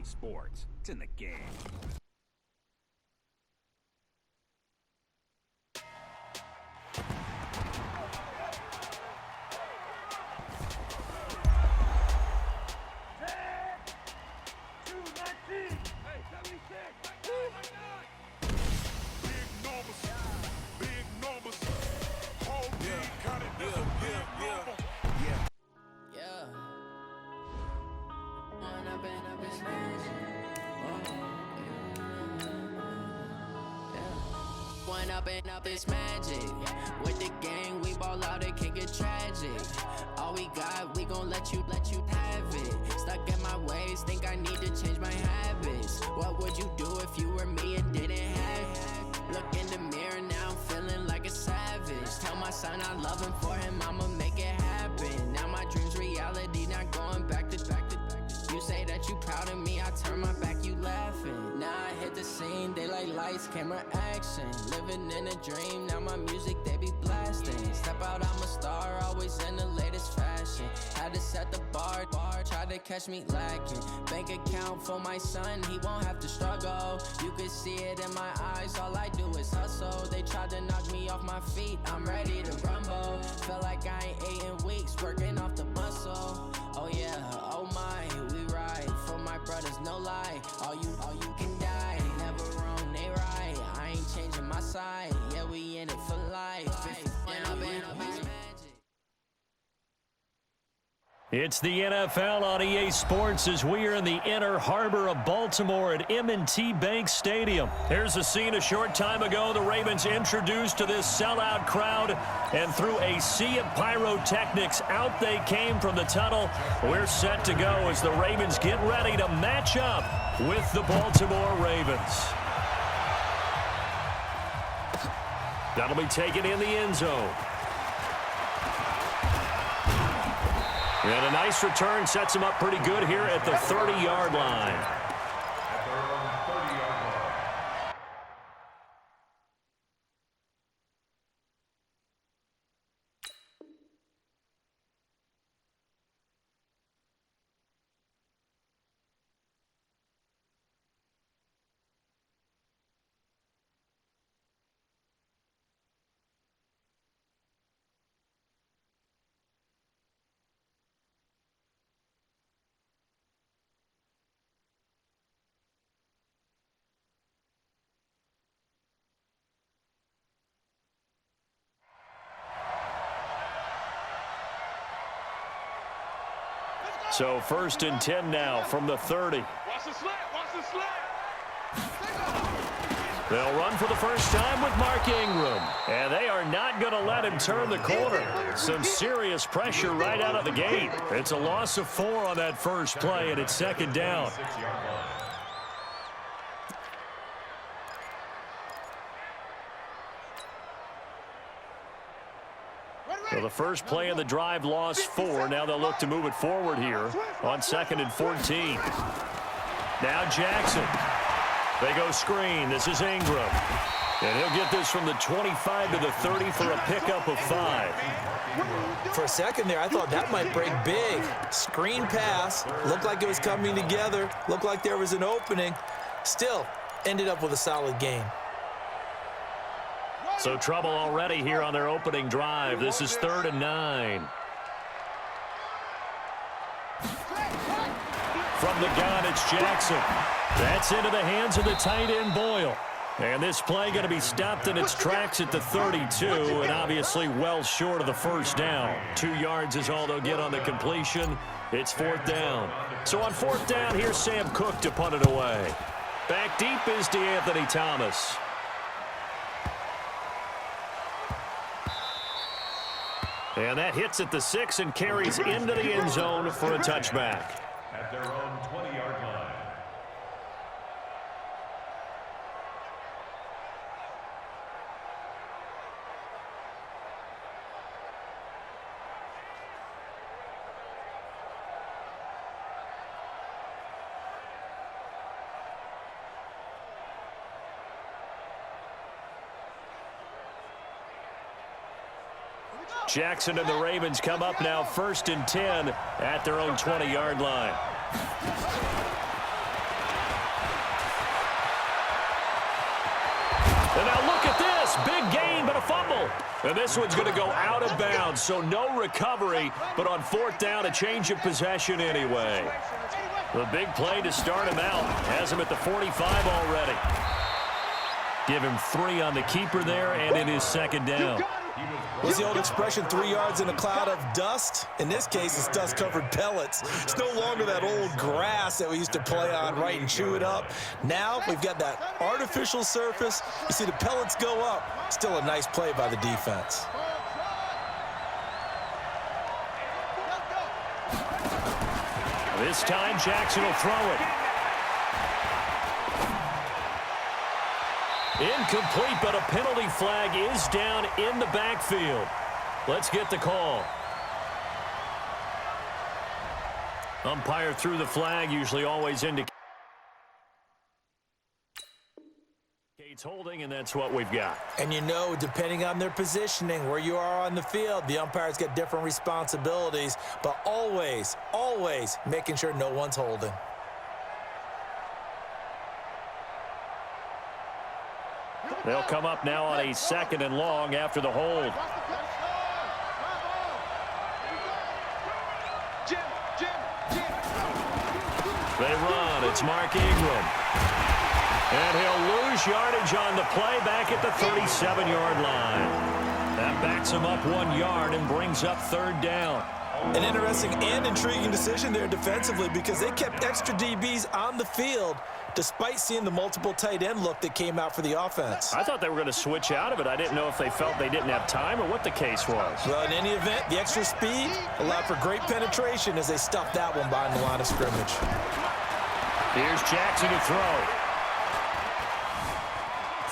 sports. It's in the game. Up this magic. With the gang, we ball out, it can get tragic. All we got, we gon' let you have it. Stuck in my ways, think I need to change my habits. What would you do if you were me and didn't have it? Look in the mirror, now I'm feeling like a savage. Tell my son I love him, for him I'ma make it happen. Now my dream's reality, not going back to. You say that you proud of me, I turn my back, you laughing. Now I hit the scene, they like lights, camera, action. Living in a dream, now my music, they be blasting. Step out, I'm a star, always in the latest fashion. Had to set the bar, try to catch me lacking. Bank account for my son, he won't have to struggle. You can see it in my eyes, all I do is hustle. They tried to knock me off my feet, I'm ready to rumble. Feel like I ain't ate in weeks, working off the muscle. Oh yeah, oh my, we ride for my brothers, no lie. All you can die, never wrong, they right. I ain't changing my side, yeah, we in it for life. It's the NFL on EA Sports as we are in the inner harbor of Baltimore at M&T Bank Stadium. Here's a scene a short time ago. The Ravens introduced to this sellout crowd, and through a sea of pyrotechnics, out they came from the tunnel. We're set to go as the Ravens get ready to match up with the Baltimore Ravens. That'll be taken in the end zone. And a nice return sets him up pretty good here at the 30-yard line. So 1st and 10 now from the 30. Watch the slant, watch the slant. They'll run for the first time with Mark Ingram. And they are not going to let him turn the corner. Some serious pressure right out of the gate. It's a loss of 4 on that first play, and it's 2nd down. So the first play of the drive lost 4. Now they'll look to move it forward here on 2nd and 14. Now Jackson. They go screen. This is Ingram. And he'll get this from the 25 to the 30 for a pickup of 5. For a second there, I thought that might break big. Screen pass. Looked like it was coming together. Looked like there was an opening. Still, ended up with a solid game. So trouble already here on their opening drive. This is 3rd and 9. From the gun, it's Jackson. That's into the hands of the tight end, Boyle. And this play going to be stopped in its tracks at the 32, and obviously well short of the first down. 2 yards is all they'll get on the completion. It's 4th down. So on 4th down, here's Sam Cook to punt it away. Back deep is DeAnthony Thomas. And that hits at the 6 and carries into the end zone for a touchback. At their own 20-yard line. Jackson and the Ravens come up now 1st and 10 at their own 20-yard line. And now look at this. Big gain, but a fumble. And this one's going to go out of bounds, so no recovery, but on fourth down, a change of possession anyway. The big play to start him out. Has him at the 45 already. Give him 3 on the keeper there, and it is second down. What's the old expression, 3 yards in a cloud of dust? In this case, it's dust-covered pellets. It's no longer that old grass that we used to play on, right, and chew it up. Now we've got that artificial surface. You see the pellets go up. Still a nice play by the defense. This time, Jackson will throw it. Incomplete, but a penalty flag is down in the backfield. Let's get the call. Umpire threw the flag, usually always indicates holding, and that's what we've got. And you know, depending on their positioning, where you are on the field, the umpires get different responsibilities, but always, always making sure no one's holding. They'll come up now on a 2nd and long after the hold. They run. It's Mark Ingram. And he'll lose yardage on the play back at the 37-yard line. That backs him up 1 yard and brings up 3rd down. An interesting and intriguing decision there defensively because they kept extra DBs on the field despite seeing the multiple tight end look that came out for the offense. I thought they were going to switch out of it. I didn't know if they felt they didn't have time or what the case was. Well, in any event, the extra speed allowed for great penetration as they stuffed that one behind the line of scrimmage. Here's Jackson to throw.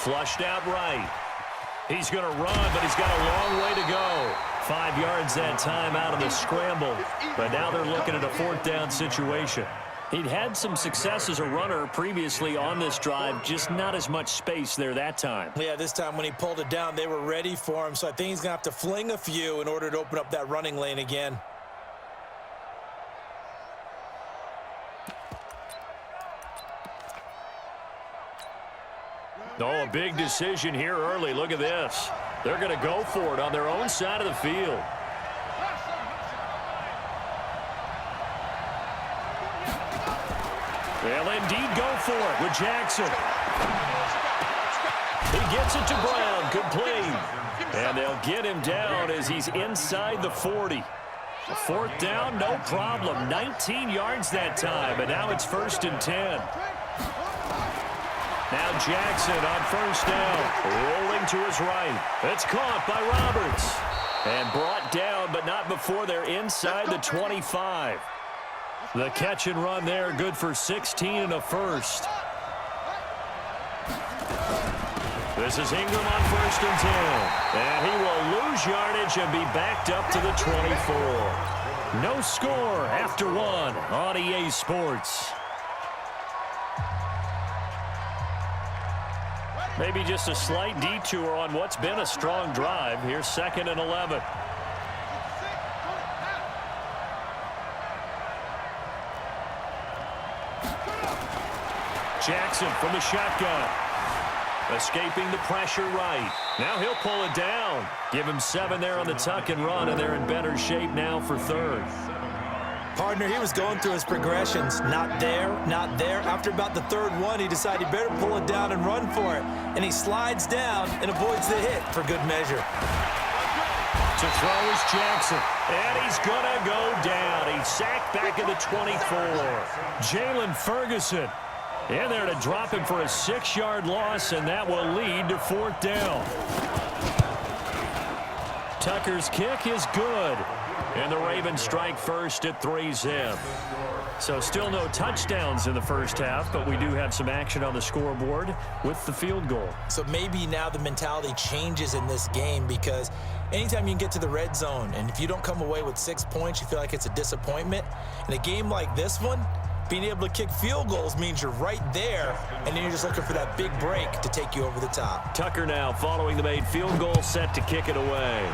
Flushed out right. He's going to run, but he's got a long way to go. 5 yards that time out of the scramble. But now they're looking at a 4th down situation. He'd had some success as a runner previously on this drive, just not as much space there that time. Yeah, this time when he pulled it down, they were ready for him. So I think he's going to have to fling a few in order to open up that running lane again. Oh, a big decision here early. Look at this. They're going to go for it on their own side of the field. They'll indeed go for it with Jackson. He gets it to Brown, complete. And they'll get him down as he's inside the 40. A 4th down, no problem. 19 yards that time, and now it's 1st and 10. Now Jackson on 1st down, rolling to his right. It's caught by Roberts. And brought down, but not before they're inside the 25. The catch and run there, good for 16 and a first. This is Ingram on 1st and 10. And he will lose yardage and be backed up to the 24. No score after 1 on EA Sports. Maybe just a slight detour on what's been a strong drive. Here's 2nd and 11. Jackson from the shotgun. Escaping the pressure right. Now he'll pull it down. Give him 7 there on the tuck and run, and they're in better shape now for 3rd. Partner, he was going through his progressions. Not there, not there. After about the 3rd one, he decided he better pull it down and run for it. And he slides down and avoids the hit for good measure. To throw is Jackson. And he's going to go down. He's sacked back at the 24. Jalen Ferguson in there to drop him for a 6-yard loss, and that will lead to 4th down. Tucker's kick is good. And the Ravens strike first at 3-zip. So still no touchdowns in the first half, but we do have some action on the scoreboard with the field goal. So maybe now the mentality changes in this game because anytime you can get to the red zone, and if you don't come away with 6 points, you feel like it's a disappointment. In a game like this one, being able to kick field goals means you're right there, and then you're just looking for that big break to take you over the top. Tucker now following the made field goal, set to kick it away.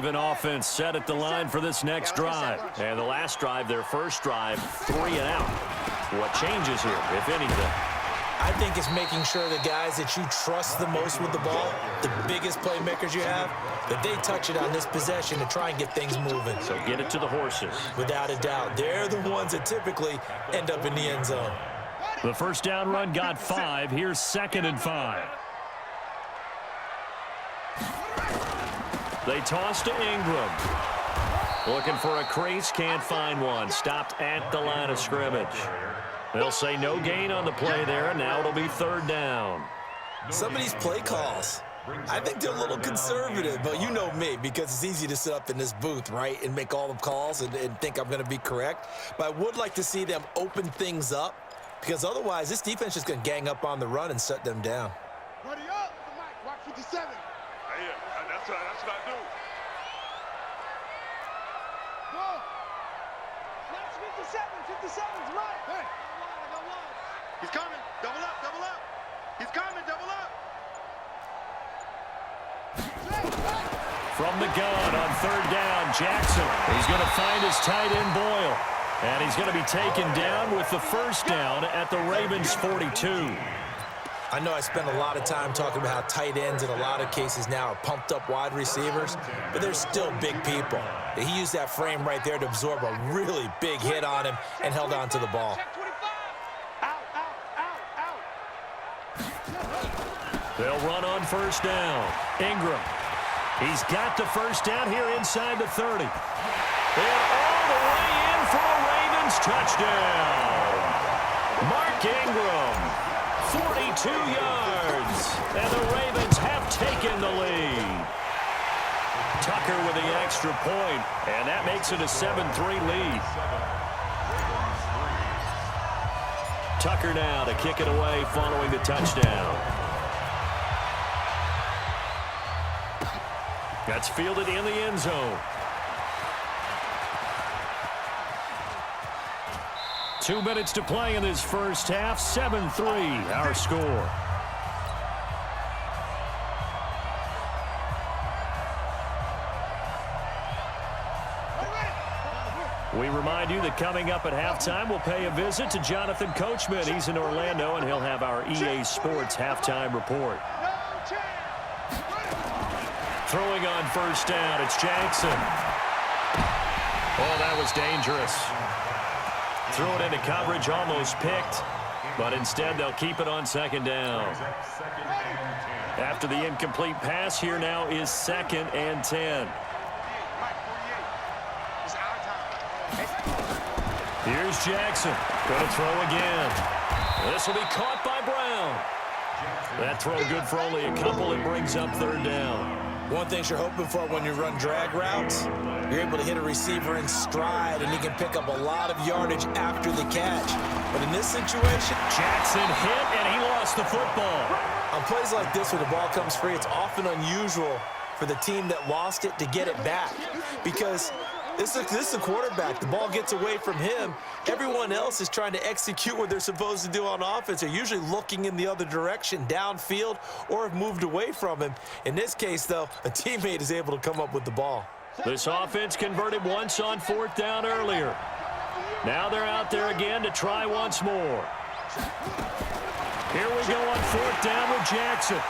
Raven offense set at the line for this next drive. And the last drive, their first drive, 3 and out. What changes here, if anything? I think it's making sure the guys that you trust the most with the ball, the biggest playmakers you have, that they touch it on this possession to try and get things moving. So get it to the horses. Without a doubt. They're the ones that typically end up in the end zone. The first down run got 5. Here's 2nd and 5. They toss to Ingram. Looking for a crease, can't find one. Stopped at the line of scrimmage. They'll say no gain on the play there, and now it'll be 3rd down. Some of these play calls, I think they're a little conservative, but you know me, because it's easy to sit up in this booth, right, and make all the calls and think I'm going to be correct. But I would like to see them open things up, because otherwise this defense is going to gang up on the run and shut them down. Ready up, Mike. Watch 57. Yeah, that's what I do. Go. That's 57. 57's right. Hey. He's coming. Double up, double up. He's coming, double up. From the gun on 3rd down, Jackson. He's going to find his tight end, Boyle. And he's going to be taken down with the first down at the Ravens' 42. I know I spend a lot of time talking about how tight ends in a lot of cases now are pumped up wide receivers, but they're still big people. He used that frame right there to absorb a really big hit on him and held on to the ball. They'll run on 1st down. Ingram. He's got the first down here inside the 30. And all the way in for a Ravens touchdown. Mark Ingram. 42 yards, and the Ravens have taken the lead. Tucker with the extra point, and that makes it a 7-3 lead. Tucker now to kick it away following the touchdown. That's fielded in the end zone. 2 minutes to play in this first half. 7-3, our score. We remind you that coming up at halftime, we'll pay a visit to Jonathan Coachman. He's in Orlando, and he'll have our EA Sports halftime report. Throwing on 1st down, it's Jackson. Oh, that was dangerous. Threw it into coverage, almost picked, but instead they'll keep it on 2nd down. After the incomplete pass, here now is 2nd and 10. Here's Jackson. Going to throw again. This will be caught by Brown. That throw good for only a couple. It brings up 3rd down. One thing you're hoping for when you run drag routes, you're able to hit a receiver in stride, and he can pick up a lot of yardage after the catch. But in this situation, Jackson hit, and he lost the football. On plays like this, when the ball comes free, it's often unusual for the team that lost it to get it back, because this is a quarterback. The ball gets away from him. Everyone else is trying to execute what they're supposed to do on offense. They're usually looking in the other direction, downfield, or have moved away from him. In this case, though, a teammate is able to come up with the ball. This offense converted once on 4th down earlier. Now they're out there again to try once more. Here we go on 4th down with Jackson.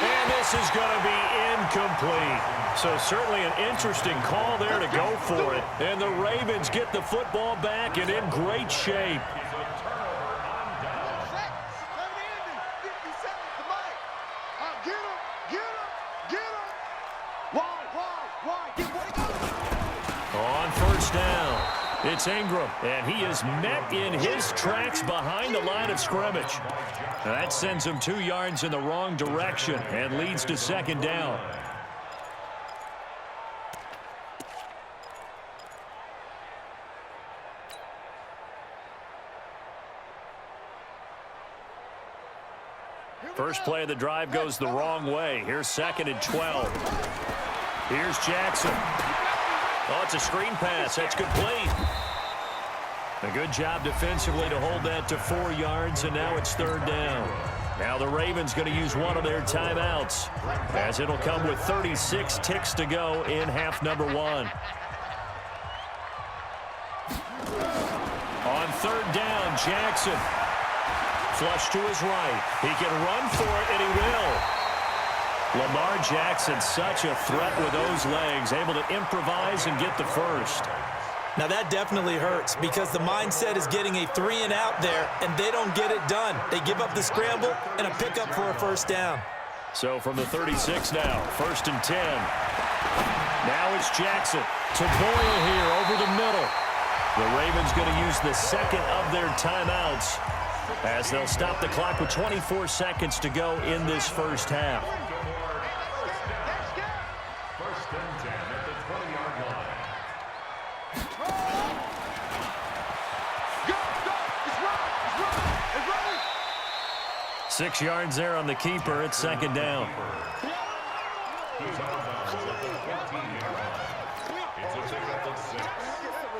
And this is going to be incomplete. So certainly an interesting call there to go for it. And the Ravens get the football back and in great shape. On 1st down, it's Ingram, and he is met in his tracks behind the line of scrimmage. That sends him 2 yards in the wrong direction and leads to 2nd down. First play of the drive goes the wrong way. Here's 2nd and 12. Here's Jackson. Oh, it's a screen pass. That's complete. A good job defensively to hold that to 4 yards, and now it's 3rd down. Now the Ravens going to use one of their timeouts, as it'll come with 36 ticks to go in half number one. On third down, Jackson. Flush to his right. He can run for it, and he will. Lamar Jackson, such a threat with those legs, able to improvise and get the first. Now that definitely hurts because the mindset is getting a 3-and-out there, and they don't get it done. They give up the scramble and a pickup for a first down. So from the 36 now, 1st and 10. Now it's Jackson to Boyle here over the middle. The Ravens going to use the second of their timeouts as they'll stop the clock with 24 seconds to go in this first half. 1st and 10 at the 20-yard line. 6 yards there on the keeper. It's second down. He's out of bounds at the 14-yard line. It's a pickup of 6.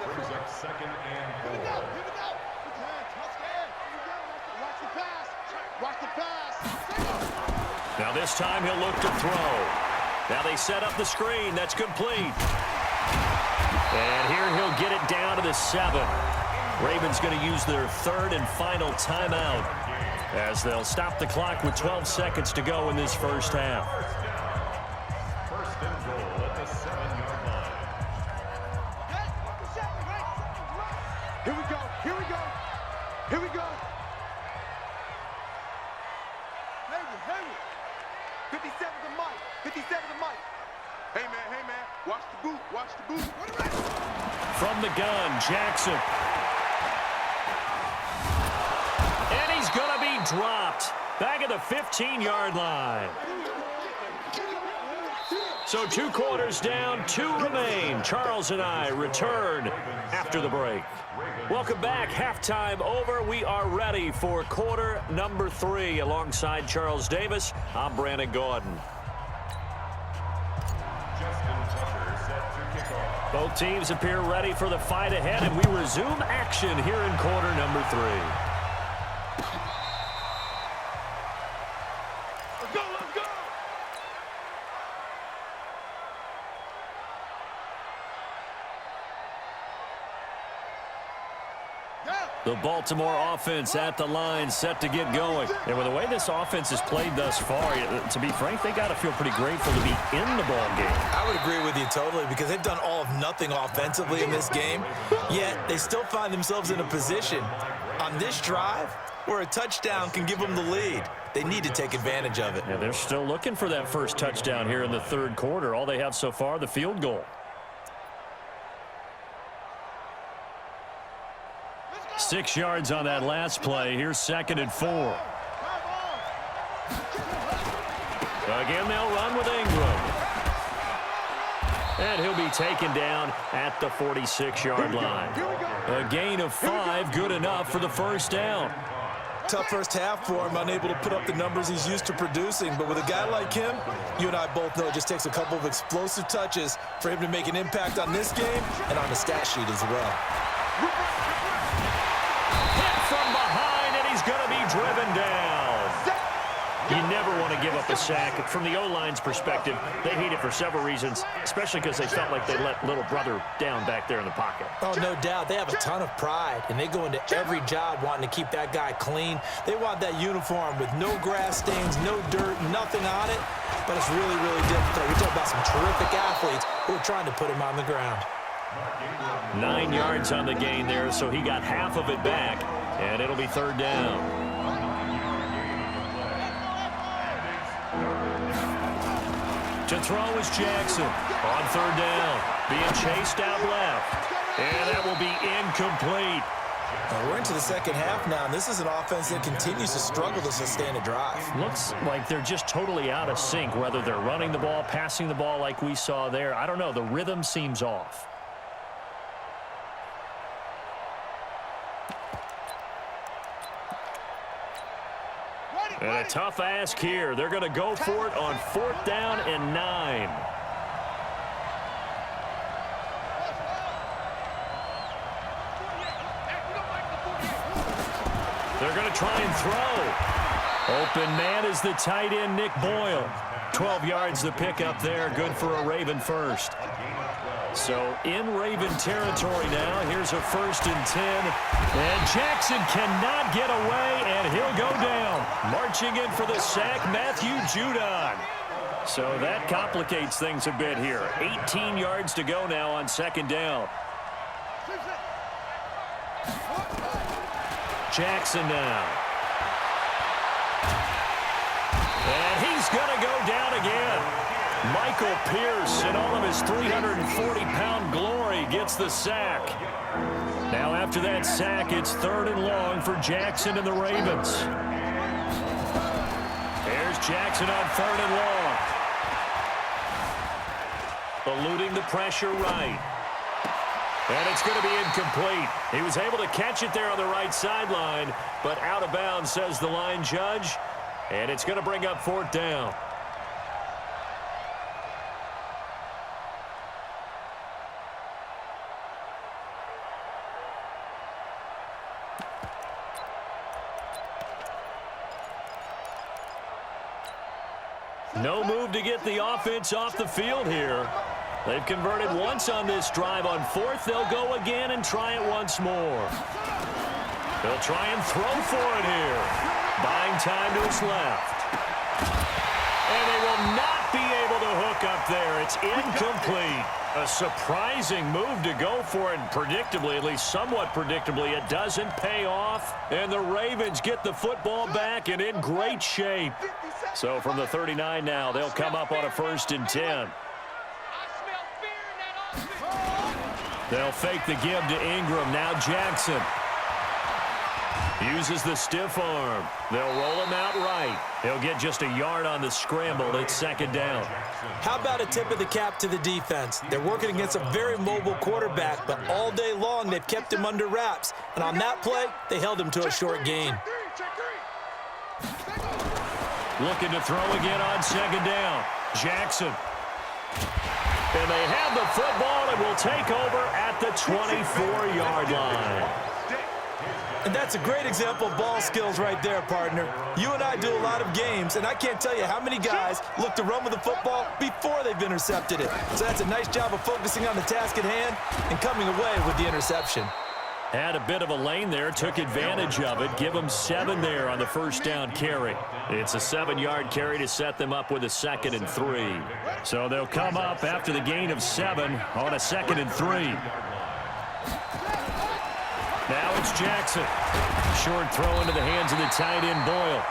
Brings up 2nd and 4. Watch the pass. Now this time he'll look to throw. Now they set up the screen. That's complete. And here he'll get it down to the 7. Ravens going to use their third and final timeout as they'll stop the clock with 12 seconds to go in this first half. 1st and goal at the 7-yard line. Here we go. Here we go. Here we go. 57 to Mike. 57 to Mike. Hey, man. Watch the boot. Watch the boot. From the gun, Jackson. And he's going to be dropped. Back at the 15-yard line. So 2 quarters down, 2 remain. Charles and I return after the break. Welcome back. Halftime over. We are ready for quarter number 3. Alongside Charles Davis, I'm Brandon Gordon. Both teams appear ready for the fight ahead, and we resume action here in quarter number 3. Let's go. The Baltimore offense at the line, set to get going. And with the way this offense has played thus far, to be frank, they got to feel pretty grateful to be in the ball game. I would agree with you totally because they've done all of nothing offensively in this game, yet they still find themselves in a position on this drive where a touchdown can give them the lead. They need to take advantage of it. Yeah, they're still looking for that first touchdown here in the third quarter. All they have so far, the field goal. 6 yards on that last play. Here's 2nd and 4. Again, they'll run with Ingram. And he'll be taken down at the 46-yard line. A gain of 5, good enough for the first down. Tough first half for him, unable to put up the numbers he's used to producing. But with a guy like him, you and I both know it just takes a couple of explosive touches for him to make an impact on this game and on the stat sheet as well. From behind, and he's going to be driven down. You never want to give up a sack. From the O-line's perspective, they hate it for several reasons, especially because they felt like they let little brother down back there in the pocket. Oh, no doubt. They have a ton of pride, and they go into every job wanting to keep that guy clean. They want that uniform with no grass stains, no dirt, nothing on it, but it's really, really difficult. We're talking about some terrific athletes who are trying to put him on the ground. 9 yards on the gain there, so he got half of it back, and it'll be third down. To throw is Jackson on third down, being chased out left, and that will be incomplete. We're into the second half now, and this is an offense that continues to struggle to sustain a drive. Looks like they're just totally out of sync, whether they're running the ball, passing the ball like we saw there. I don't know. The rhythm seems off. And a tough ask here. They're going to go for it on 4th down and 9. They're going to try and throw. Open man is the tight end, Nick Boyle. 12 yards the pick up there. Good for a Raven first. So in Raven territory now. Here's a 1st and 10. And Jackson cannot get away, and he'll go down. Marching in for the sack, Matthew Judon. So that complicates things a bit here. 18 yards to go now on 2nd down. Jackson now. And he's going to go down again. Michael Pierce, in all of his 340-pound glory, gets the sack. Now after that sack, it's 3rd and long for Jackson and the Ravens. There's Jackson on 3rd and long. Eluding the pressure right. And it's going to be incomplete. He was able to catch it there on the right sideline, but out of bounds, says the line judge. And it's going to bring up 4th down. No move to get the offense off the field here. They've converted once on this drive. On 4th, they'll go again and try it once more. They'll try and throw for it here. Buying time to his left. And they will not be able to hook up there. It's incomplete. A surprising move to go for it, and predictably, at least somewhat predictably, it doesn't pay off. And the Ravens get the football back and in great shape. So from the 39 now, they'll come up on a 1st and 10. They'll fake the give to Ingram. Now Jackson uses the stiff arm. They'll roll him out right. He'll get just a yard on the scramble. It's 2nd down. How about a tip of the cap to the defense? They're working against a very mobile quarterback, but all day long they've kept him under wraps. And on that play, they held him to a short gain. Looking to throw again on 2nd down. Jackson. And they have the football and will take over at the 24-yard line. And that's a great example of ball skills right there, partner. You and I do a lot of games, and I can't tell you how many guys look to run with the football before they've intercepted it. So that's a nice job of focusing on the task at hand and coming away with the interception. Had a bit of a lane there, took advantage of it. Give them 7 there on the 1st down carry. It's a 7-yard carry to set them up with a 2nd and 3. So they'll come up after the gain of 7 on a 2nd and 3. Now it's Jackson. Short throw into the hands of the tight end, Boyle.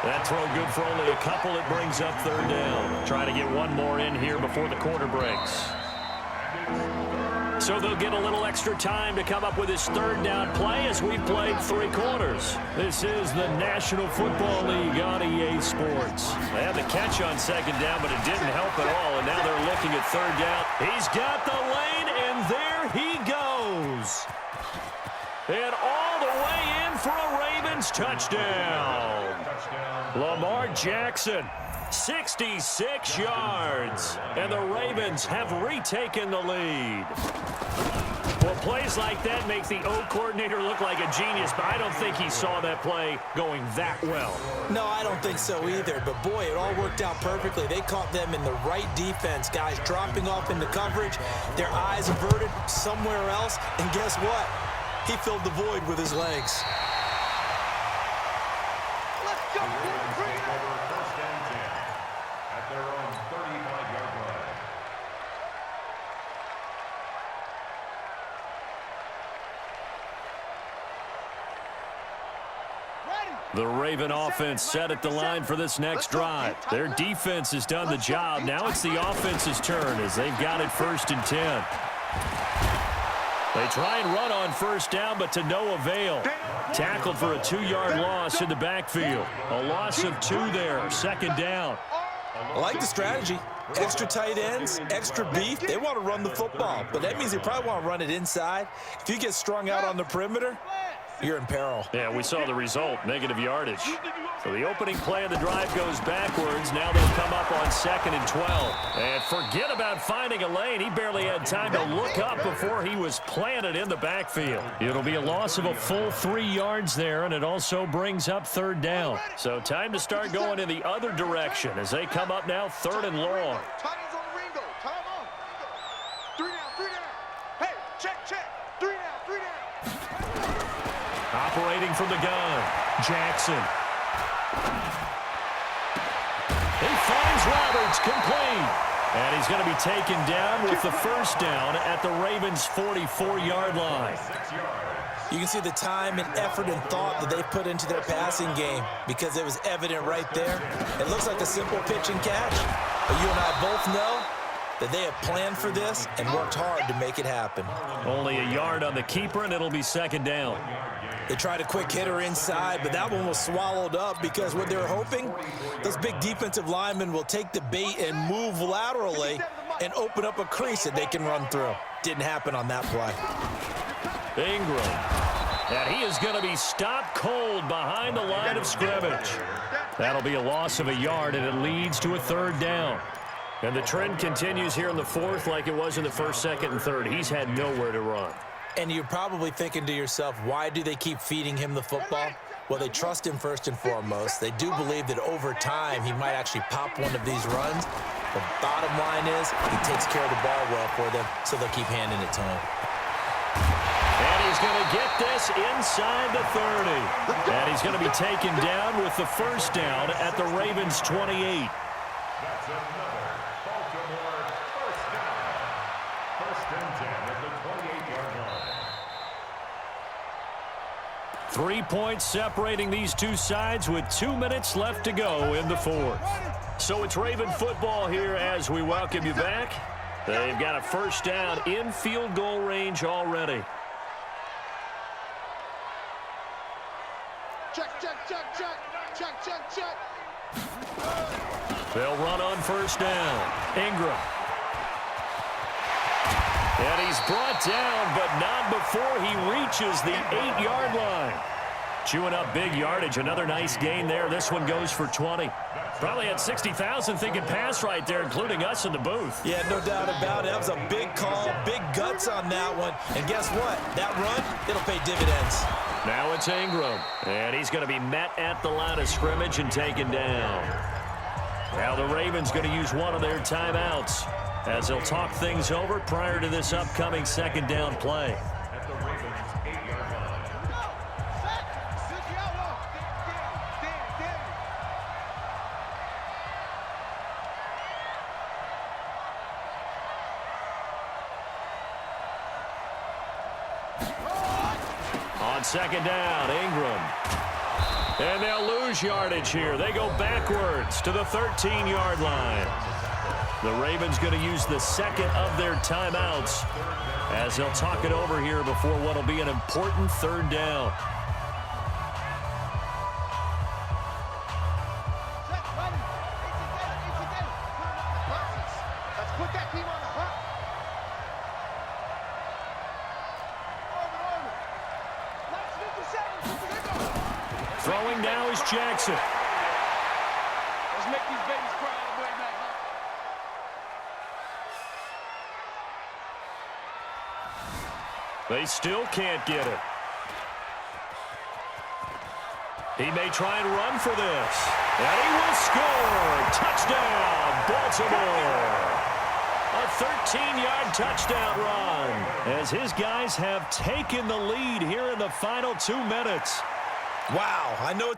That throw good for only a couple. It brings up 3rd down. Trying to get one more in here before the quarter breaks. So they'll get a little extra time to come up with his 3rd down play as we've played 3 quarters. This is the National Football League on EA Sports. They had the catch on 2nd down, but it didn't help at all, and now they're looking at 3rd down. He's got the lane, and there he goes. And all the way in for a Ravens touchdown. Lamar Jackson, 66 yards, and the Ravens have retaken the lead. Well, plays like that make the O coordinator look like a genius, but I don't think he saw that play going that well. No, I don't think so either, but boy, it all worked out perfectly. They caught them in the right defense, guys dropping off into coverage, their eyes averted somewhere else, and guess what? He filled the void with his legs. Let's go. First and 10 at their own 35-yard line. The Raven offense set at the line for this next drive. Their defense has done the job. Now it's the offense's turn as they've got it 1st and 10. They try and run on 1st down, but to no avail. Tackled for a 2-yard loss in the backfield. A loss of 2 there, 2nd down. I like the strategy. Extra tight ends, extra beef. They want to run the football, but that means they probably want to run it inside. If you get strung out on the perimeter, you're in peril. Yeah, we saw the result, negative yardage. So the opening play of the drive goes backwards. Now they'll come up on 2nd and 12. And forget about finding a lane. He barely had time to look up before he was planted in the backfield. It'll be a loss of a full 3 yards there, and it also brings up 3rd down. So time to start going in the other direction as they come up now 3rd and long. Operating from the gun, Jackson. He finds Roberts, complete. And he's going to be taken down with the 1st down at the Ravens' 44-yard line. You can see the time and effort and thought that they put into their passing game because it was evident right there. It looks like a simple pitch and catch, but you and I both know that they have planned for this and worked hard to make it happen. Only a yard on the keeper, and it'll be 2nd down. They tried a quick hitter inside, but that one was swallowed up because what they were hoping, those big defensive linemen will take the bait and move laterally and open up a crease that they can run through. Didn't happen on that play. Ingram. And he is going to be stopped cold behind the line of scrimmage. That'll be a loss of a yard, and it leads to a 3rd down. And the trend continues here in the 4th like it was in the 1st, 2nd, and 3rd. He's had nowhere to run. And you're probably thinking to yourself, why do they keep feeding him the football? Well, they trust him first and foremost. They do believe that over time he might actually pop one of these runs. The bottom line is he takes care of the ball well for them, so they'll keep handing it to him. And he's going to get this inside the 30. And he's going to be taken down with the 1st down at the Ravens' 28. That's another Baltimore 1st down. 1st and 10 at the 28-yard line. 3 points separating these two sides with 2 minutes left to go in the 4th. So it's Raven football here as we welcome you back. They've got a 1st down in field goal range already. Check. They'll run on 1st down. Ingram. And he's brought down, but not before he reaches the 8-yard line. Chewing up big yardage. Another nice gain there. This one goes for 20. Probably had 60,000 thinking pass right there, including us in the booth. Yeah, no doubt about it. That was a big call, big guts on that one. And guess what? That run, it'll pay dividends. Now it's Ingram. And he's going to be met at the line of scrimmage and taken down. Now the Ravens going to use one of their timeouts as they'll talk things over prior to this upcoming 2nd down play. At the Ravens' 8-yard line. On 2nd down, Ingram. And they'll lose yardage here. They go backwards to the 13-yard line. The Ravens going to use the 2nd of their timeouts as they'll talk it over here before what will be an important 3rd down. Let's put that team on the hunt. Throwing now is Jackson. Let's make these babies cry all the way back. They still can't get it. He may try and run for this. And he will score. Touchdown, Baltimore. A 13-yard touchdown run as his guys have taken the lead here in the final 2 minutes. Wow, I know